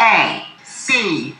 A.C.B.A.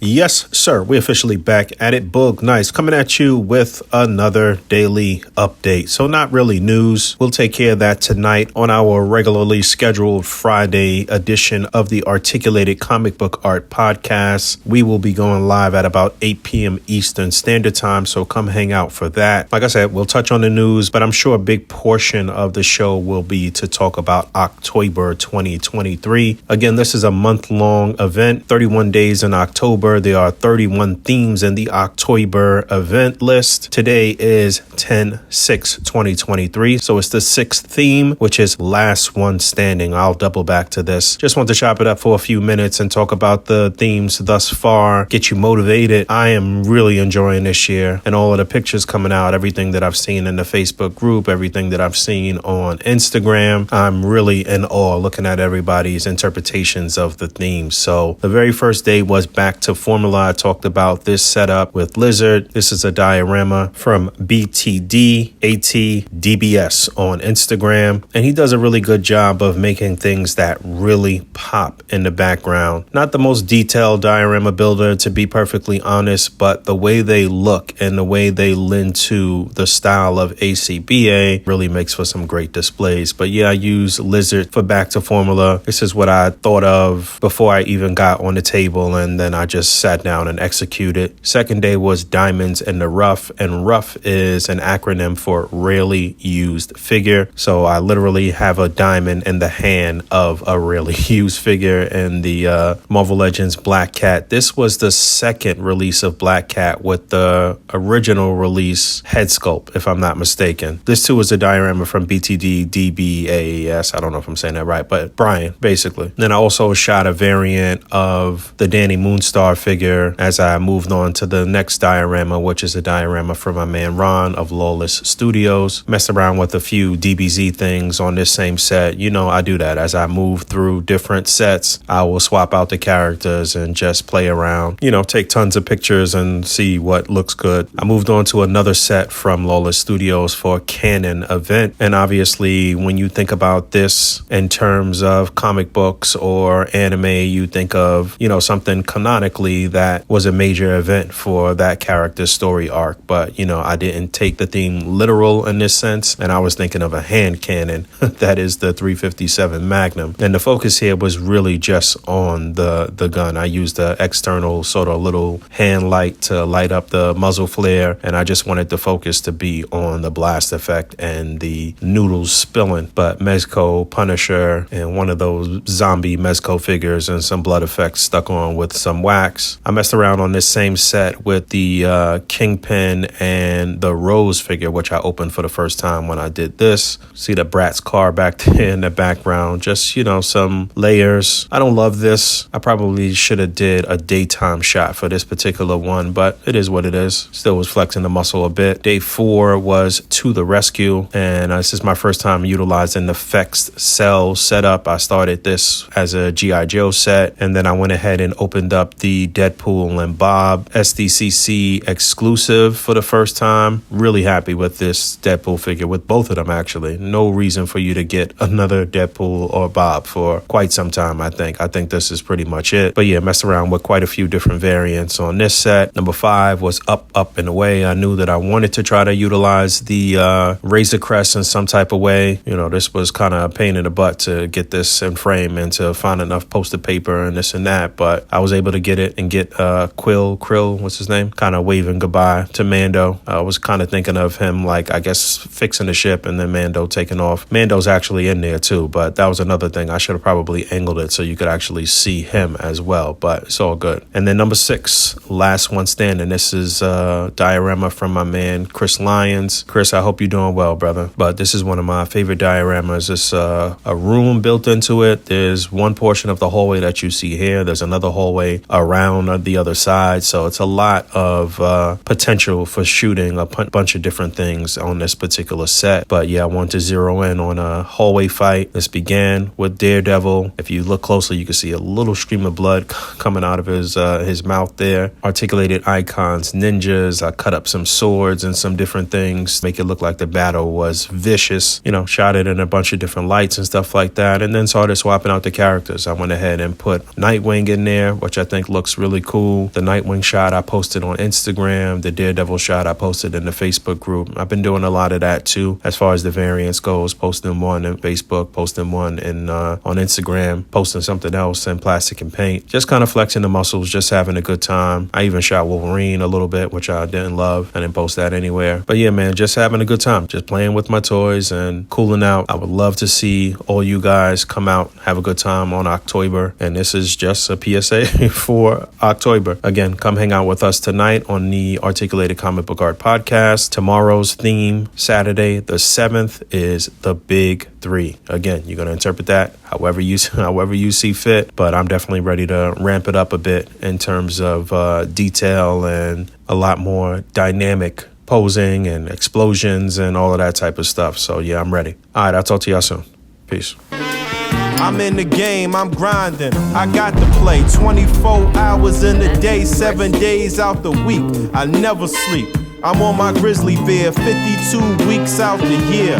Yes, sir. We officially back at it. Boog, nice. Coming at you with another daily update. So not really news. We'll take care of that tonight on our regularly scheduled Friday edition of the Articulated Comic Book Art Podcast. We will be going live at about 8 p.m. Eastern Standard Time. So come hang out for that. Like I said, we'll touch on the news, but I'm sure a big portion of the show will be to talk about OcToyber 2023. Again, this is a month-long event, 31 days in October. There are 31 themes in the OcToyber event list. Today is 10/6/2023. So it's the sixth theme, which is Last One Standing. I'll double back to this. Just want to chop it up for a few minutes and talk about the themes thus far, get you motivated. I am really enjoying this year and all of the pictures coming out, everything that I've seen in the Facebook group, everything that I've seen on Instagram. I'm really in awe looking at everybody's interpretations of the themes. So the very first day was back to formula. I talked about this setup with Lizard. This is a diorama from BTD8DBS on Instagram, and he does a really good job of making things that really pop in the background. Not the most detailed diorama builder, to be perfectly honest, but the way they look and the way they lend to the style of ACBA really makes for some great displays. But yeah, I use Lizard for back to formula. This is what I thought of before I even got on the table, and then I just sat down and executed. Second day was Diamonds in the Rough, and rough is an acronym for rarely used figure. So I literally have a diamond in the hand of a rarely used figure in the Marvel Legends Black Cat. This was the second release of Black Cat with the original release head sculpt, if I'm not mistaken. This too was a diorama from BTD-DBAS. I don't know if I'm saying that right, but Brian, basically. Then I also shot a variant of the Danny Moonstar figure as I moved on to the next diorama, which is a diorama from my man Ron of Lawless Studios. Messed around with a few DBZ things on this same set. You know, I do that. As I move through different sets, I will swap out the characters and just play around, you know, take tons of pictures and see what looks good. I moved on to another set from Lawless Studios for Canon Event. And obviously, when you think about this in terms of comic books or anime, you think of, you know, something canonically that was a major event for that character's story arc. But, you know, I didn't take the theme literal in this sense, and I was thinking of a hand cannon that is the 357 Magnum. And the focus here was really just on the gun. I used the external sort of little hand light to light up the muzzle flare, and I just wanted the focus to be on the blast effect and the noodles spilling. But Mezco, Punisher, and one of those zombie Mezco figures and some blood effects stuck on with some wax. I messed around on this same set with the Kingpin and the Rose figure, which I opened for the first time when I did this. See the Bratz car back there in the background. Just, you know, some layers. I don't love this. I probably should have did a daytime shot for this particular one, but it is what it is. Still was flexing the muscle a bit. Day 4 was To the Rescue, and this is my first time utilizing the Fexed Cell setup. I started this as a GIJoe set, and then I went ahead and opened up the Deadpool and Bob SDCC exclusive for the first time. Really happy with this Deadpool figure, with both of them actually. No reason for you to get another Deadpool or Bob for quite some time, I think. I think this is pretty much it. But yeah, messed around with quite a few different variants on this set. Number 5 was Up, Up, and Away. I knew that I wanted to try to utilize the Razor Crest in some type of way. You know, this was kind of a pain in the butt to get this in frame and to find enough poster paper and this and that, but I was able to get it and get Krill, what's his name? Kind of waving goodbye to Mando. I was kind of thinking of him like, I guess, fixing the ship and then Mando taking off. Mando's actually in there too, but that was another thing. I should have probably angled it so you could actually see him as well, but it's all good. And then number 6, Last One Standing. This is a diorama from my man Chris Lyons. Chris, I hope you're doing well, brother. But this is one of my favorite dioramas. It's a room built into it. There's one portion of the hallway that you see here. There's another hallway around around the other side. So it's a lot of potential for shooting a bunch of different things on this particular set. But yeah, I want to zero in on a hallway fight. This began with Daredevil. If you look closely, you can see a little stream of blood coming out of his mouth there. Articulated icons, ninjas. I cut up some swords and some different things, make it look like the battle was vicious. You know, shot it in a bunch of different lights and stuff like that, and then started swapping out the characters. I went ahead and put Nightwing in there, which I think looks really cool. The Nightwing shot I posted on Instagram. The Daredevil shot I posted in the Facebook group. I've been doing a lot of that too, as far as the variants goes, posting one in Facebook, posting one in on Instagram, posting something else in plastic and paint, just kind of flexing the muscles, just having a good time. I even shot Wolverine a little bit, which I didn't love. I didn't post that anywhere. But yeah, man, just having a good time, just playing with my toys and cooling out. I would love to see all you guys come out, have a good time on OcToyber. And this is just a PSA for OcToyber. Again, come hang out with us tonight on the Articulated Comic Book Art Podcast. Tomorrow's theme, Saturday the 7th, is the Big 3. Again, you're going to interpret that however you see fit, but I'm definitely ready to ramp it up a bit in terms of detail and a lot more dynamic posing and explosions and all of that type of stuff. So yeah, I'm ready. All right, I'll talk to y'all soon. Peace. I'm in the game, I'm grinding. I got to play 24 hours in a day, 7 days out the week. I never sleep. I'm on my grizzly bear, 52 weeks out the year.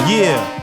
Yeah.